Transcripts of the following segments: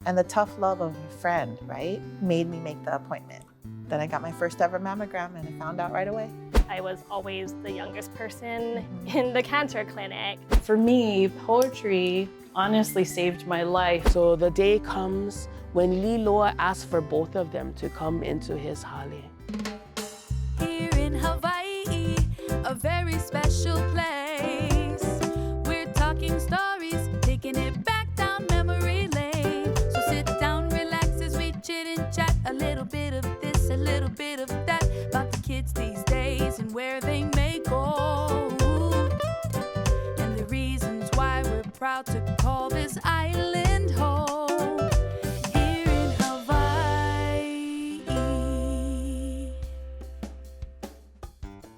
And the tough love of a friend, right, made me make the appointment. Then I got my first ever mammogram and I found out right away. I was always the youngest person in the cancer clinic. For me, poetry honestly saved my life. So the day comes when Līloa asks for both of them to come into his hale. Here in Hawaii, a very special place. We're talking stories, taking it back down memory lane. So sit down, relax as we chit and chat. A little bit of this, a little bit of that, about the kids these days and where they may go. And the reasons why we're proud to call this island home. Here in Hawaii.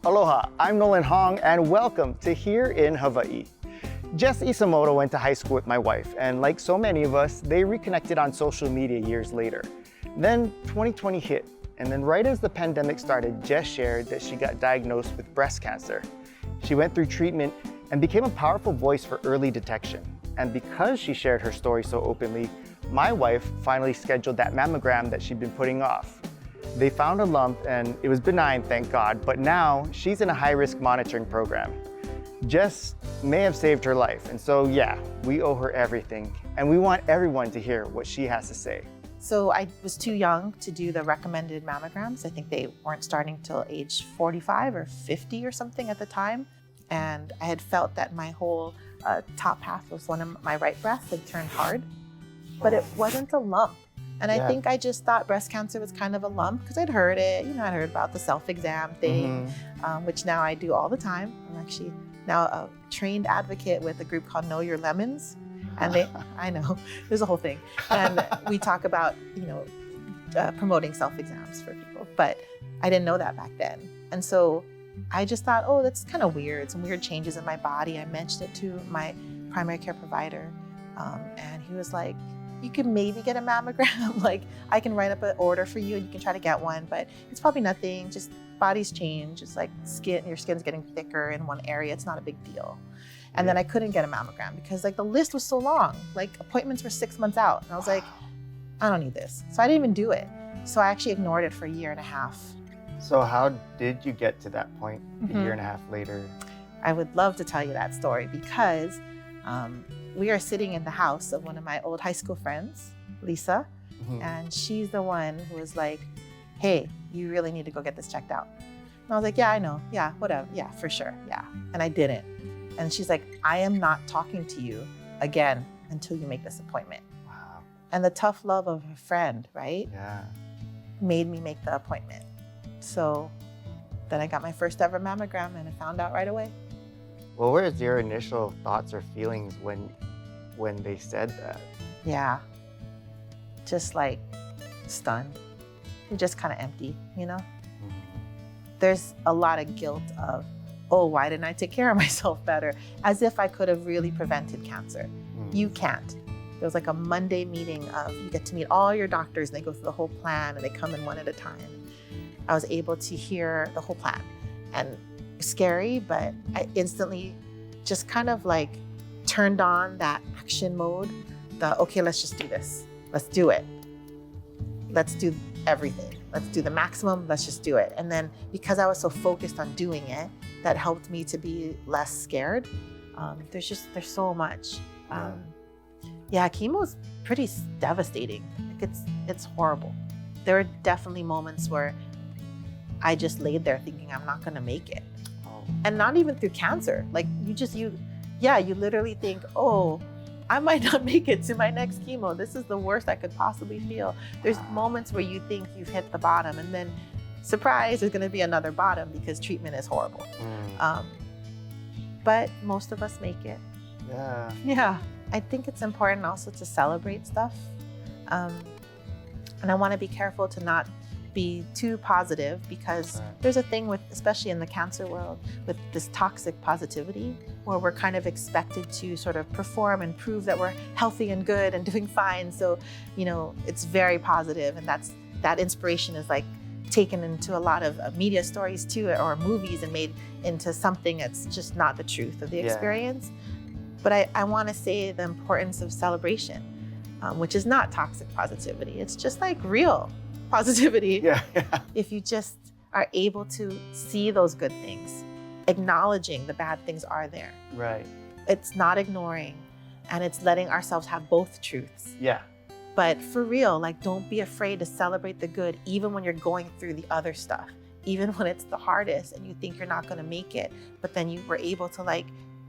Aloha, I'm Nolan Hong and welcome to Here in Hawaii. Jess Isomoto went to high school with my wife, and like so many of us, they reconnected on social media years later. Then 2020 hit, and then right as the pandemic started, Jess shared that she got diagnosed with breast cancer. She went through treatment and became a powerful voice for early detection. And because she shared her story so openly, my wife finally scheduled that mammogram that she'd been putting off. They found a lump and it was benign, thank God, but now she's in a high-risk monitoring program. Jess may have saved her life, and so yeah, we owe her everything, and we want everyone to hear what she has to say. So I was too young to do the recommended mammograms. I think they weren't starting till age 45 or 50 or something at the time. And I had felt that my whole top half was one of my right breast had turned hard, but it wasn't a lump. And I think I just thought breast cancer was kind of a lump because I'd heard it, I'd heard about the self-exam thing, which now I do all the time. I'm actually now a trained advocate with a group called Know Your Lemons. And I know, there's a whole thing. And we talk about, promoting self-exams for people, but I didn't know that back then. And so I just thought, oh, that's kind of weird, some weird changes in my body. I mentioned it to my primary care provider, and he was like, you could maybe get a mammogram. Like, I can write up an order for you and you can try to get one, but it's probably nothing, just bodies change. It's like your skin's getting thicker in one area. It's not a big deal. And then I couldn't get a mammogram because the list was so long. Like, appointments were 6 months out. And I was like, I don't need this. So I didn't even do it. So I actually ignored it for a year and a half. So how did you get to that point a year and a half later? I would love to tell you that story because we are sitting in the house of one of my old high school friends, Lisa, and she's the one who was like, hey, you really need to go get this checked out. And I was like, yeah, I know. Yeah, whatever. Yeah, for sure. Yeah. And I didn't. And she's like, I am not talking to you again until you make this appointment. Wow. And the tough love of a friend, right? Yeah. Made me make the appointment. So then I got my first ever mammogram and I found out right away. What were your initial thoughts or feelings when they said that? Yeah, just like stunned. You're just kind of empty, There's a lot of guilt of, oh, why didn't I take care of myself better? As if I could have really prevented cancer. You can't. There was like a Monday meeting of, you get to meet all your doctors and they go through the whole plan and they come in one at a time. I was able to hear the whole plan, and scary, but I instantly just kind of like turned on that action mode, okay, let's just do this. Let's do it. Let's do everything. Let's do the maximum, let's just do it. And then because I was so focused on doing it, that helped me to be less scared. There's so much. Chemo's pretty devastating. Like it's horrible. There are definitely moments where I just laid there thinking I'm not gonna make it. And not even through cancer. Like you literally think, oh, I might not make it to my next chemo. This is the worst I could possibly feel. There's moments where you think you've hit the bottom and then surprise, there's gonna be another bottom because treatment is horrible. But most of us make it. Yeah. I think it's important also to celebrate stuff. And I wanna be careful to not be too positive because there's a thing with, especially in the cancer world, with this toxic positivity where we're kind of expected to sort of perform and prove that we're healthy and good and doing fine. So, it's very positive, and that inspiration is like taken into a lot of media stories too, or movies, and made into something that's just not the truth of the experience. But I want to say the importance of celebration. which is not toxic positivity. It's just like real positivity. Yeah. If you just are able to see those good things, acknowledging the bad things are there. Right. It's not ignoring, and it's letting ourselves have both truths. Yeah. But for real, like, don't be afraid to celebrate the good, even when you're going through the other stuff, even when it's the hardest and you think you're not gonna make it, but then you were able to like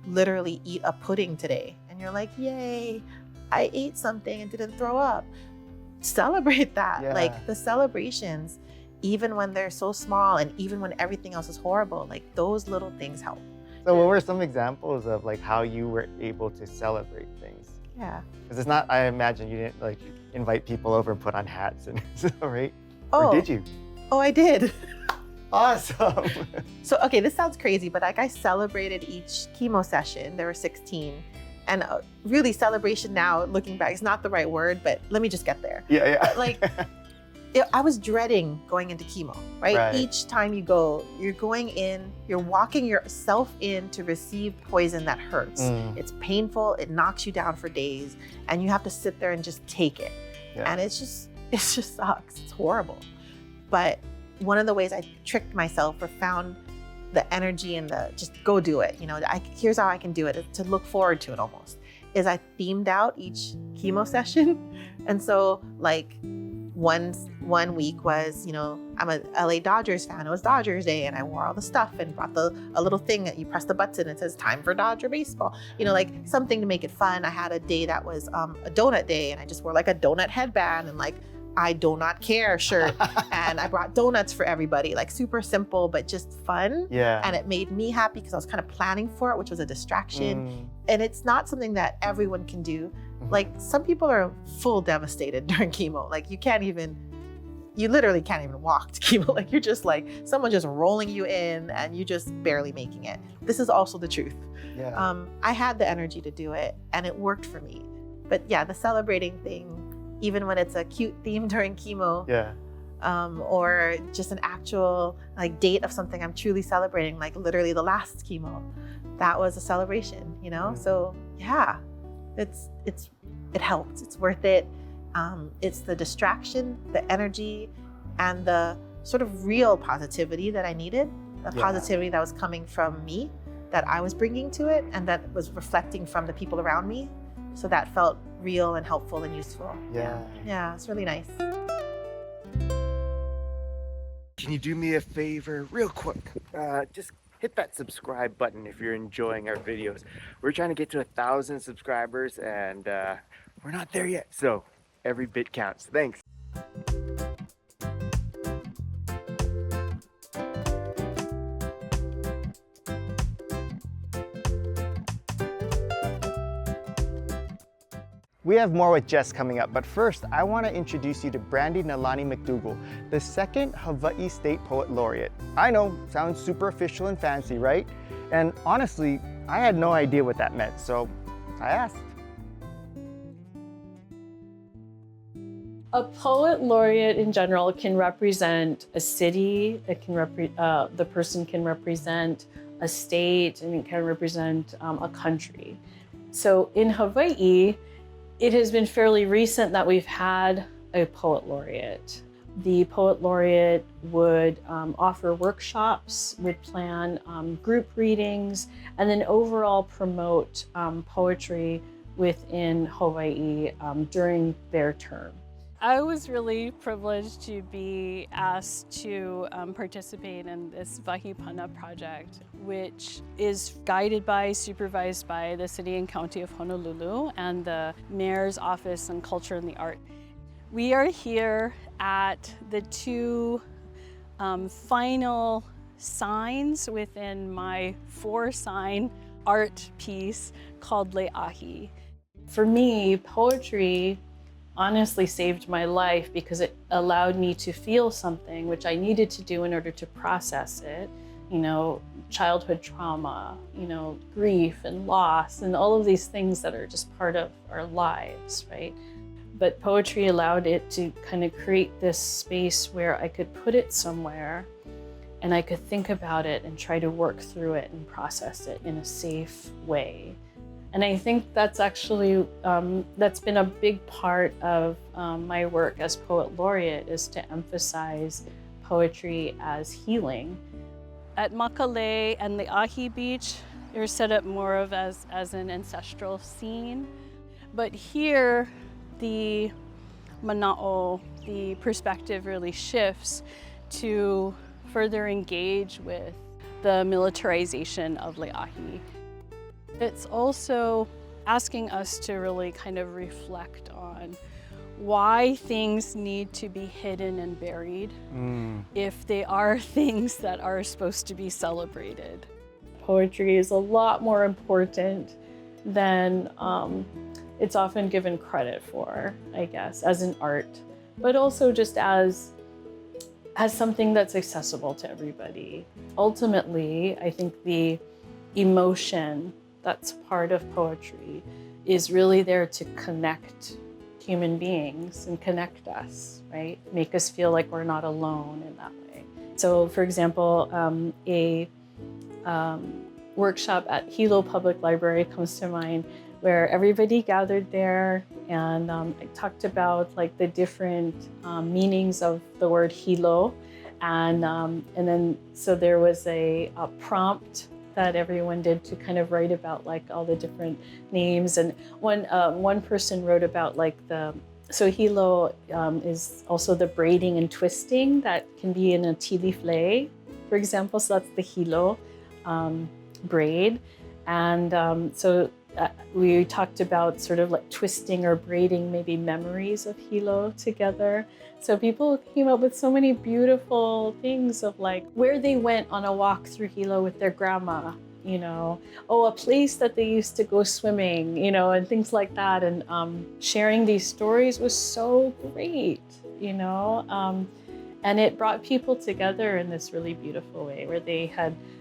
literally eat a pudding today. And you're like, yay, I ate something and didn't throw up. Celebrate that. Yeah. Like the celebrations, even when they're so small and even when everything else is horrible, like those little things help. So what were some examples of like how you were able to celebrate things? Yeah. Because it's not, I imagine you didn't like invite people over and put on hats and stuff, right? Oh. Or did you? Oh, I did. Awesome. So, okay, this sounds crazy, but like I celebrated each chemo session. There were 16. And really celebration now, looking back, is not the right word, but let me just get there. Yeah. Like, I was dreading going into chemo, right? Each time you go, you're going in, you're walking yourself in to receive poison that hurts. It's painful, it knocks you down for days, and you have to sit there and just take it. Yeah. And it just sucks, it's horrible. But one of the ways I tricked myself or found the energy and the just go do it, here's how I can do it, to look forward to it almost, is I themed out each chemo session. And so like, one week was, I'm a LA Dodgers fan. It was Dodgers Day, and I wore all the stuff and brought a little thing that you press the button and it says time for Dodger baseball. Like something to make it fun. I had a day that was a donut day, and I just wore like a donut headband and like I do not care shirt. And I brought donuts for everybody, like super simple, but just fun. Yeah. And it made me happy because I was kind of planning for it, which was a distraction. And it's not something that everyone can do. Like some people are full devastated during chemo. Like you literally can't even walk to chemo. Like you're just like, someone just rolling you in and you just barely making it. This is also the truth. Yeah. I had the energy to do it and it worked for me. But yeah, the celebrating thing, even when it's a cute theme during chemo, or just an actual like date of something I'm truly celebrating, like literally the last chemo, that was a celebration, So yeah, it helped. It's worth it. It's the distraction, the energy, and the sort of real positivity that I needed, the positivity that was coming from me, that I was bringing to it, and that was reflecting from the people around me. So that felt real and helpful and useful. Yeah, it's really nice. Can you do me a favor real quick? Just hit that subscribe button if you're enjoying our videos. We're trying to get to 1,000 subscribers and we're not there yet. So every bit counts. Thanks. We have more with Jess coming up, but first I want to introduce you to Brandy Nālani McDougall, the second Hawaii State Poet Laureate. I know, sounds super official and fancy, right? And honestly, I had no idea what that meant, so I asked. A poet laureate in general can represent a city, the person can represent a state, and it can represent a country. So in Hawaii, it has been fairly recent that we've had a poet laureate. The poet laureate would offer workshops, would plan group readings, and then overall promote poetry within Hawaii during their term. I was really privileged to be asked to participate in this Wahipana project, which is guided by, supervised by the City and County of Honolulu and the Mayor's Office on Culture and the Art. We are here at the two final signs within my 4-sign art piece called Le'ahi. For me, poetry honestly saved my life because it allowed me to feel something which I needed to do in order to process it. Childhood trauma, grief and loss and all of these things that are just part of our lives, right? But poetry allowed it to kind of create this space where I could put it somewhere and I could think about it and try to work through it and process it in a safe way. And I think that's actually, that's been a big part of my work as Poet Laureate, is to emphasize poetry as healing. At Makale and the Ahi Beach, they're set up more of as an ancestral scene. But here, the mana'o, the perspective really shifts to further engage with the militarization of Leahi. It's also asking us to really kind of reflect on why things need to be hidden and buried if they are things that are supposed to be celebrated. Poetry is a lot more important than it's often given credit for, I guess, as an art, but also just as something that's accessible to everybody. Ultimately, I think the emotion that's part of poetry is really there to connect human beings and connect us, right? Make us feel like we're not alone in that way. So, for example, a workshop at Hilo Public Library comes to mind, where everybody gathered there, and I talked about like the different meanings of the word hilo, and then so there was a prompt that everyone did to kind of write about like all the different names, and one person wrote about like so hilo is also the braiding and twisting that can be in a tea leaf lei, for example. So that's the hilo braid, and so we talked about sort of like twisting or braiding maybe memories of hilo together. So people came up with so many beautiful things of like where they went on a walk through hilo with their grandma, you know, a place that they used to go swimming, you know, and things like that. And sharing these stories was so great, you know, and it brought people together in this really beautiful way where they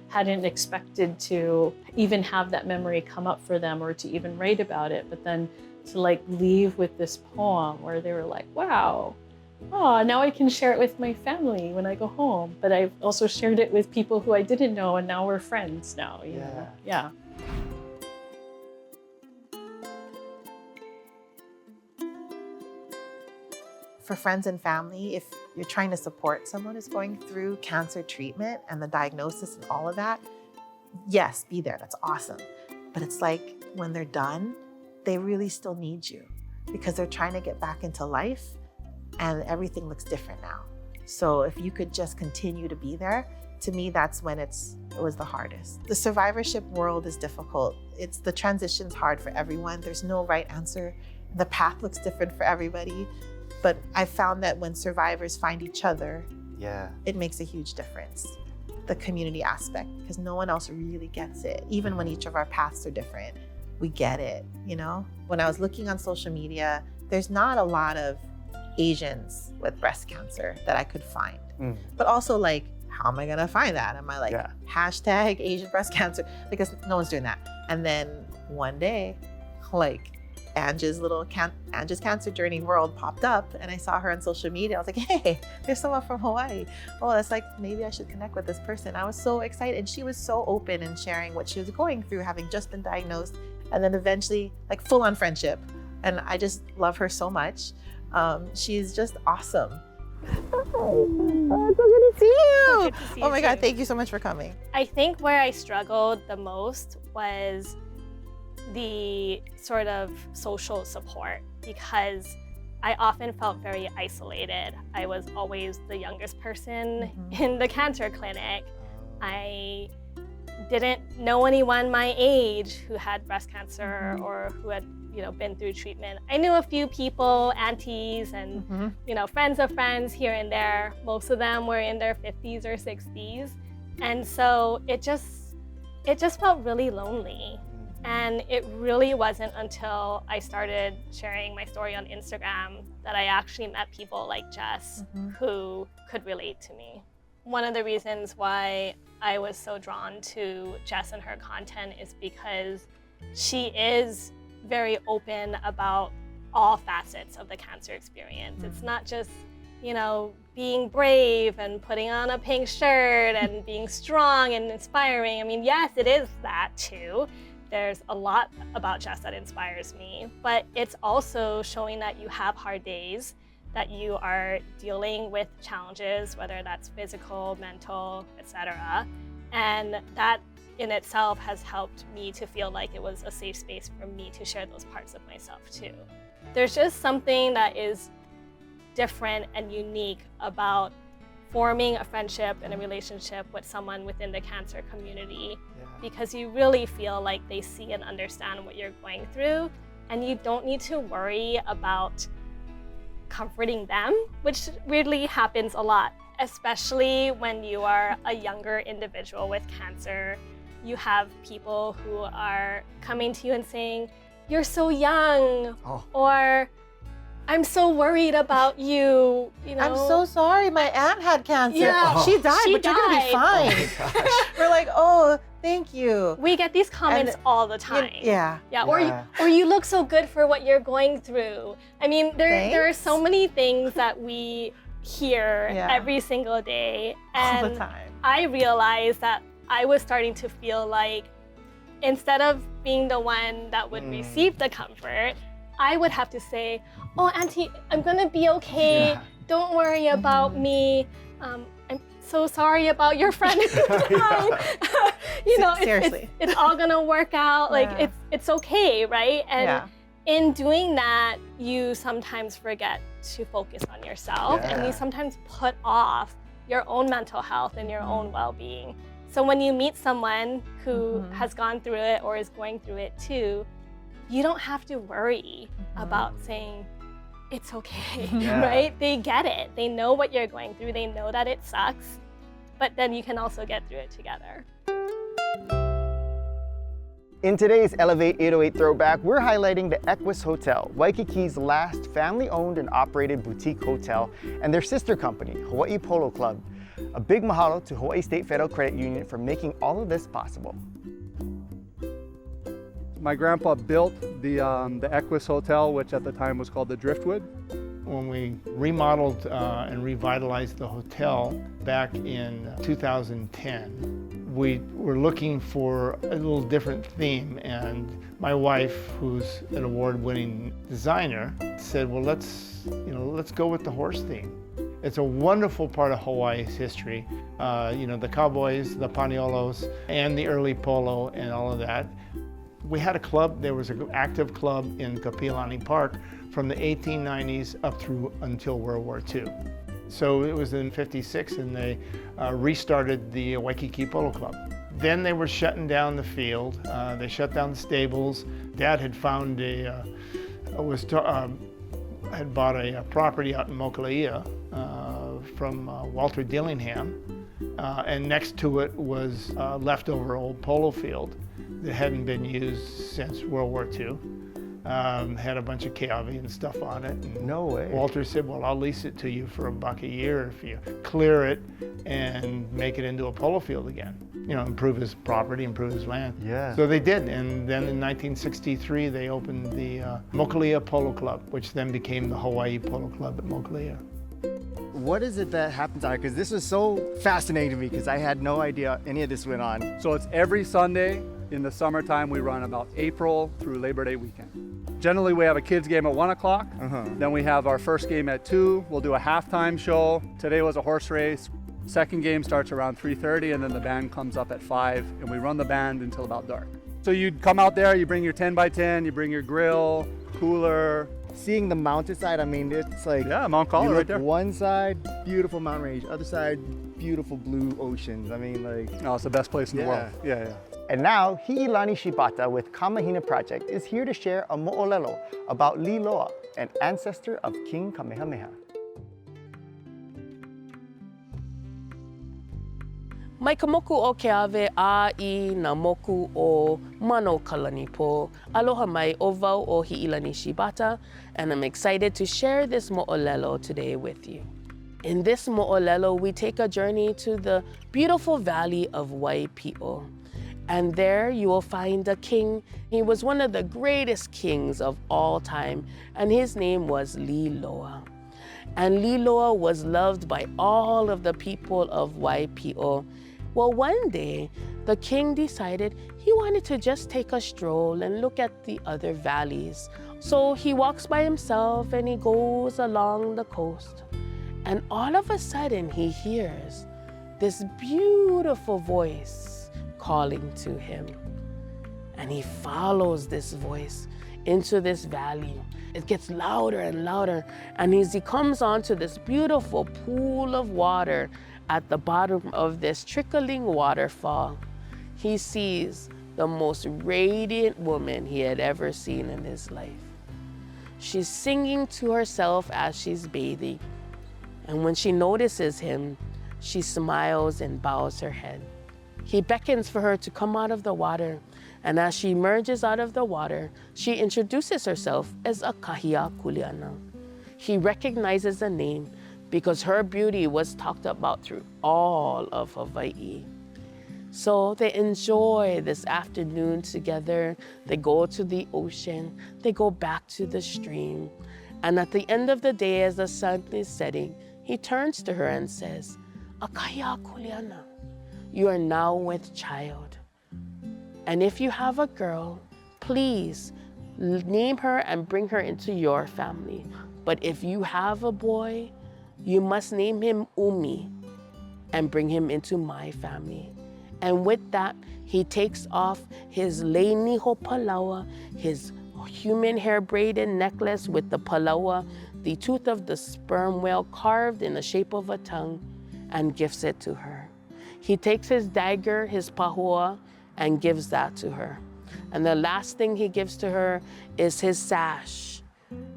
hadn't expected to even have that memory come up for them or to even write about it, but then to like leave with this poem where they were like, wow, now I can share it with my family when I go home. But I've also shared it with people who I didn't know, and now we're friends now, you know? Yeah. For friends and family, if you're trying to support someone who's going through cancer treatment and the diagnosis and all of that, yes, be there, that's awesome. But it's like when they're done, they really still need you because they're trying to get back into life and everything looks different now. So if you could just continue to be there, to me, that's when it was the hardest. The survivorship world is difficult. The transition's hard for everyone. There's no right answer. The path looks different for everybody. But I found that when survivors find each other, it makes a huge difference. The community aspect, because no one else really gets it. Even when each of our paths are different, we get it, you know? When I was looking on social media, there's not a lot of Asians with breast cancer that I could find. But also like, how am I gonna find that? Am I like, hashtag Asian breast cancer? Because no one's doing that. And then one day, like, Anj's cancer journey world popped up, and I saw her on social media. I was like, hey, there's someone from Hawaii. Oh, that's like, maybe I should connect with this person. I was so excited. And she was so open in sharing what she was going through, having just been diagnosed, and then eventually like full on friendship. And I just love her so much. She's just awesome. Oh, it's so good to see you. Good to see you oh my God, too. thank you so much for coming. I think where I struggled the most was the sort of social support, because I often felt very isolated. I was always the youngest person in the cancer clinic. I didn't know anyone my age who had breast cancer or who had, you know, been through treatment. I knew a few people, aunties and you know, friends of friends here and there. Most of them were in their 50s or 60s. And so it just felt really lonely. And it really wasn't until I started sharing my story on Instagram that I actually met people like Jess who could relate to me. One of the reasons why I was so drawn to Jess and her content is because she is very open about all facets of the cancer experience. It's not just, you know, being brave and putting on a pink shirt and being strong and inspiring. I mean, yes, it is that too. There's a lot about Jess that inspires me, but it's also showing that you have hard days, that you are dealing with challenges, whether that's physical, mental, etc. And that in itself has helped me to feel like it was a safe space for me to share those parts of myself too. There's just something that is different and unique about forming a friendship and a relationship with someone within the cancer community, because you really feel like they see and understand what you're going through, and you don't need to worry about comforting them, which weirdly happens a lot, especially when you are a younger individual with cancer. You have people who are coming to you and saying, "You're so young," or "I'm so worried about you." You know, I'm so sorry, my aunt had cancer. Yeah, she died, she but you're gonna be died. fine. We're like, oh, thank you. We get these comments all the time. Yeah. Or you look so good for what you're going through. I mean, there are so many things that we hear every single day, and all the time. I realized that I was starting to feel like instead of being the one that would receive the comfort, I would have to say, "Oh, Auntie, I'm gonna be okay. Don't worry about me. I'm so sorry about your friend." You know, it's all gonna work out. Like it's okay, right? And in doing that, you sometimes forget to focus on yourself, and you sometimes put off your own mental health and your own well-being. So when you meet someone who has gone through it or is going through it too, you don't have to worry about saying, "It's okay," right? They get it. They know what you're going through. They know that it sucks, but then you can also get through it together. In today's Elevate 808 Throwback, we're highlighting the Equus Hotel, Waikiki's last family-owned and operated boutique hotel, and their sister company, Hawaiʻi Polo Club. A big mahalo to Hawaii State Federal Credit Union for making all of this possible. My grandpa built the Equus Hotel, which at the time was called the Driftwood. When we remodeled and revitalized the hotel back in 2010, we were looking for a little different theme, and my wife, who's an award-winning designer, said, "Well, let's go with the horse theme." It's a wonderful part of Hawaii's history. The cowboys, the paneolos, and the early polo and all of that. We had a club. There was an active club in Kapiolani Park from the 1890s up through until World War II. So it was in '56, and they restarted the Waikiki Polo Club. Then they were shutting down the field. They shut down the stables. Dad had found had bought a property out in Moʻolelo from Walter Dillingham, and next to it was a leftover old polo field that hadn't been used since World War II. Had a bunch of keawe and stuff on it. And no way. Walter said, "Well, I'll lease it to you for $1 a year if you clear it and make it into a polo field again. Improve his property, improve his land." Yeah. So they did, and then in 1963 they opened the Moʻolelo Polo Club, which then became the Hawaiʻi Polo Club at Moʻolelo. What is it that happens on it? Because this was so fascinating to me because I had no idea any of this went on. So it's every Sunday in the summertime. We run about April through Labor Day weekend. Generally, we have a kids game at 1 o'clock. Then we have our first game at 2. We'll do a halftime show. Today was a horse race. Second game starts around 3:30, and then the band comes up at 5, and we run the band until about dark. So you'd come out there, you bring your 10x10, you bring your grill, cooler. Seeing the mountainside, I mean, it's like, Mount Collar right there. One side, beautiful mountain range, other side, beautiful blue oceans. I mean, like. Oh, it's the best place in the world. Yeah. And now, Hiʻilani Shibata with Kamahina Project is here to share a moʻolelo about Līloa, an ancestor of King Kamehameha. Mai ka moku o ke ave a I na moku o mano kalanipo. Aloha mai o wau o Hiʻilani Shibata, and I'm excited to share this moʻolelo today with you. In this moʻolelo, we take a journey to the beautiful valley of Waipiʻo. And there you will find a king. He was one of the greatest kings of all time, and his name was Līloa. And Līloa was loved by all of the people of Waipiʻo. Well, one day, the king decided he wanted to just take a stroll and look at the other valleys. So he walks by himself and he goes along the coast. And all of a sudden, he hears this beautiful voice calling to him. And he follows this voice into this valley. It gets louder and louder. And as he comes onto this beautiful pool of water at the bottom of this trickling waterfall, he sees the most radiant woman he had ever seen in his life. She's singing to herself as she's bathing. And when she notices him, she smiles and bows her head. He beckons for her to come out of the water. And as she emerges out of the water, she introduces herself as Akahia Kuleana. He recognizes the name because her beauty was talked about through all of Hawaii. So they enjoy this afternoon together. They go to the ocean. They go back to the stream. And at the end of the day, as the sun is setting, he turns to her and says, Akahia Kuleana, you are now with child. And if you have a girl, please name her and bring her into your family. But if you have a boy, you must name him ʻUmi and bring him into my family. And with that, he takes off his leiniho palaua, his human hair braided necklace with the palaua, the tooth of the sperm whale carved in the shape of a tongue, and gives it to her. He takes his dagger, his pahua, and gives that to her. And the last thing he gives to her is his sash,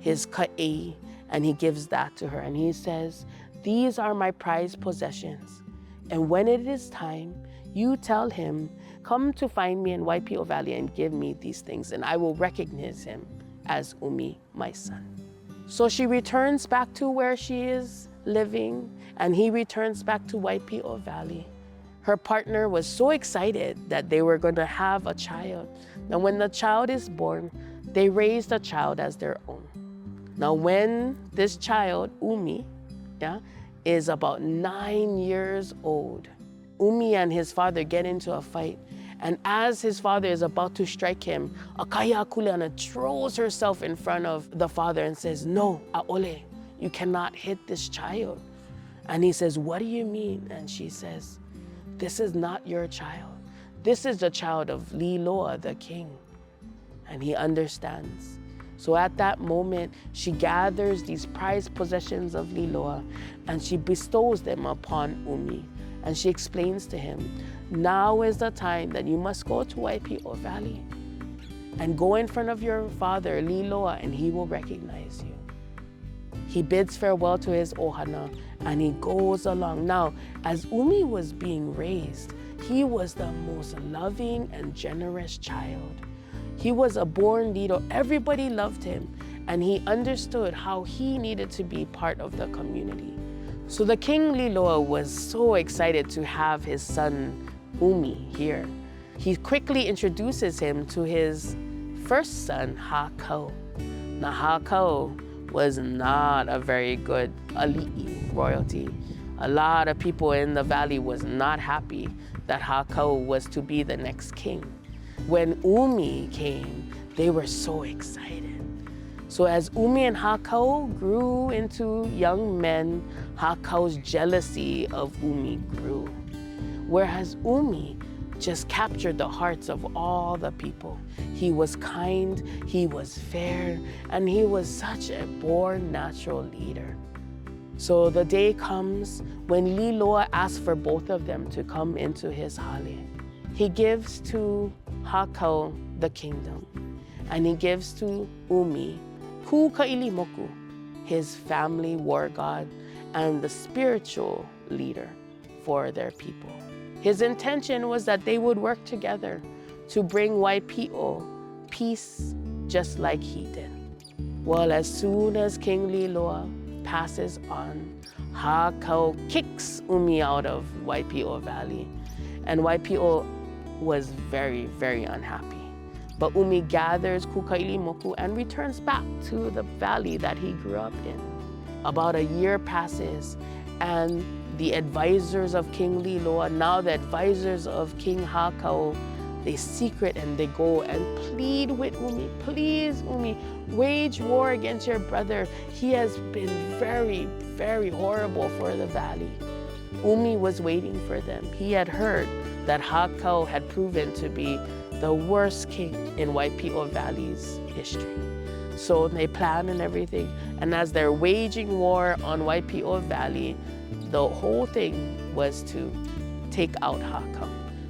his ka'i, and he gives that to her. And he says, these are my prized possessions. And when it is time, you tell him, come to find me in Waipiʻo Valley and give me these things, and I will recognize him as ʻUmi, my son. So she returns back to where she is living, and he returns back to Waipiʻo Valley. Her partner was so excited that they were going to have a child. Now, when the child is born, they raise the child as their own. Now, when this child, ʻUmi, is about 9 years old, ʻUmi and his father get into a fight. And as his father is about to strike him, Akahia Kuleana throws herself in front of the father and says, no, ʻaʻole, you cannot hit this child. And he says, what do you mean? And she says, this is not your child. This is the child of Līloa, the king. And he understands. So at that moment, she gathers these prized possessions of Līloa and she bestows them upon ʻUmi. And she explains to him, now is the time that you must go to Waipiʻo Valley and go in front of your father, Līloa, and he will recognize you. He bids farewell to his ohana and he goes along. Now, as ʻUmi was being raised, he was the most loving and generous child. He was a born leader. Everybody loved him, and he understood how he needed to be part of the community. So the King Līloa was so excited to have his son ʻUmi here. He quickly introduces him to his first son, Hākau. Now, Hākau was not a very good ali'i royalty. A lot of people in the valley was not happy that Hākau was to be the next king. When ʻUmi came, they were so excited. So as ʻUmi and Hākau grew into young men, Hākau's jealousy of ʻUmi grew. Whereas ʻUmi just captured the hearts of all the people. He was kind, he was fair, and he was such a born natural leader. So the day comes when Līloa asks for both of them to come into his hale. He gives to Hākau the kingdom, and he gives to ʻUmi Ku Kaʻilimoku, his family war god and the spiritual leader for their people. His intention was that they would work together to bring Waipiʻo peace just like he did. Well, as soon as King Līloa passes on, Hākau kicks ʻUmi out of Waipiʻo Valley, and Waipiʻo was very, very unhappy. But ʻUmi gathers Ku Kaʻilimoku and returns back to the valley that he grew up in. About a year passes, and the advisors of King Līloa, now the advisors of King Hākau, they secret and they go and plead with ʻUmi, please ʻUmi, wage war against your brother. He has been very, very horrible for the valley. ʻUmi was waiting for them. He had heard that Hākau had proven to be the worst king in Waipiʻo Valley's history. So they plan and everything. And as they're waging war on Waipiʻo Valley, the whole thing was to take out Hākau.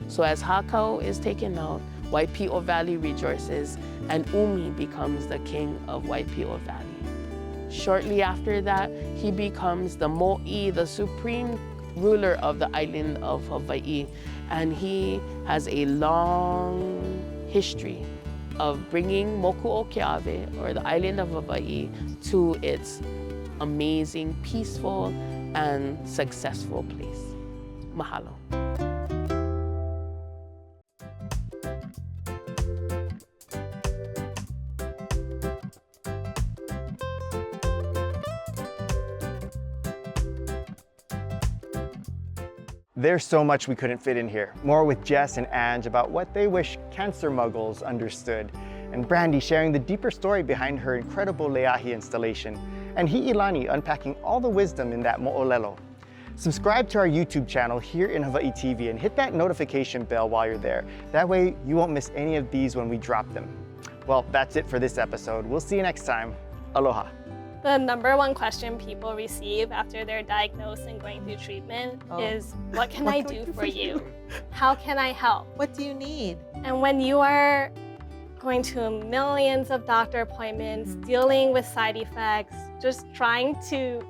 So as Hākau is taken out, Waipiʻo Valley rejoices, and ʻUmi becomes the king of Waipiʻo Valley. Shortly after that, he becomes the moʻi, the supreme ruler of the island of Hawaii, and he has a long history of bringing Mokuʻokeawe, or the island of Hawaii, to its amazing, peaceful, and successful place. Mahalo. There's so much we couldn't fit in here. More with Jess and Anj about what they wish cancer muggles understood, and Brandy sharing the deeper story behind her incredible leahi installation, and Hiʻilani unpacking all the wisdom in that moʻolelo. Subscribe to our YouTube channel here in Hawaii TV and hit that notification bell while you're there. That way you won't miss any of these when we drop them. Well, that's it for this episode. We'll see you next time. Aloha. The #1 question people receive after they're diagnosed and going through treatment is, what can I do for you? How can I help? What do you need? And when you are going to millions of doctor appointments, dealing with side effects, just trying to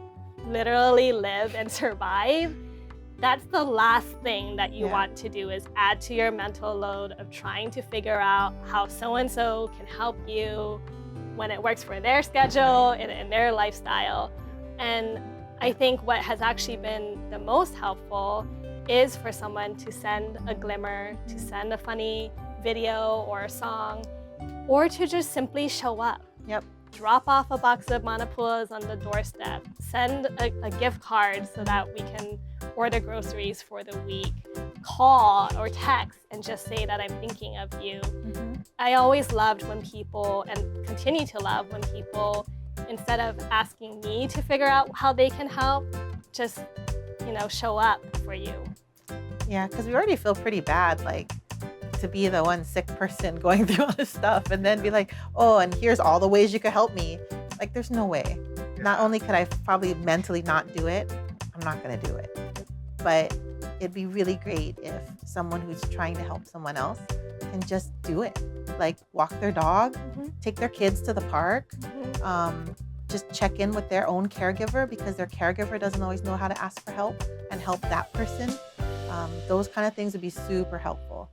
literally live and survive, that's the last thing that you want to do, is add to your mental load of trying to figure out how so-and-so can help you when it works for their schedule and their lifestyle. And I think what has actually been the most helpful is for someone to send a glimmer, to send a funny video or a song, or to just simply show up. Yep. Drop off a box of manapuas on the doorstep, send a gift card so that we can order groceries for the week, call or text and just say that I'm thinking of you. I always loved when people, and continue to love when people, instead of asking me to figure out how they can help, just, show up for you. Yeah, because we already feel pretty bad, like, to be the one sick person going through all this stuff and then be like, oh, and here's all the ways you could help me. Like, there's no way. Not only could I probably mentally not do it, I'm not gonna do it. But it'd be really great if someone who's trying to help someone else can just do it. Like, walk their dog, take their kids to the park, just check in with their own caregiver, because their caregiver doesn't always know how to ask for help, and help that person. Those kind of things would be super helpful.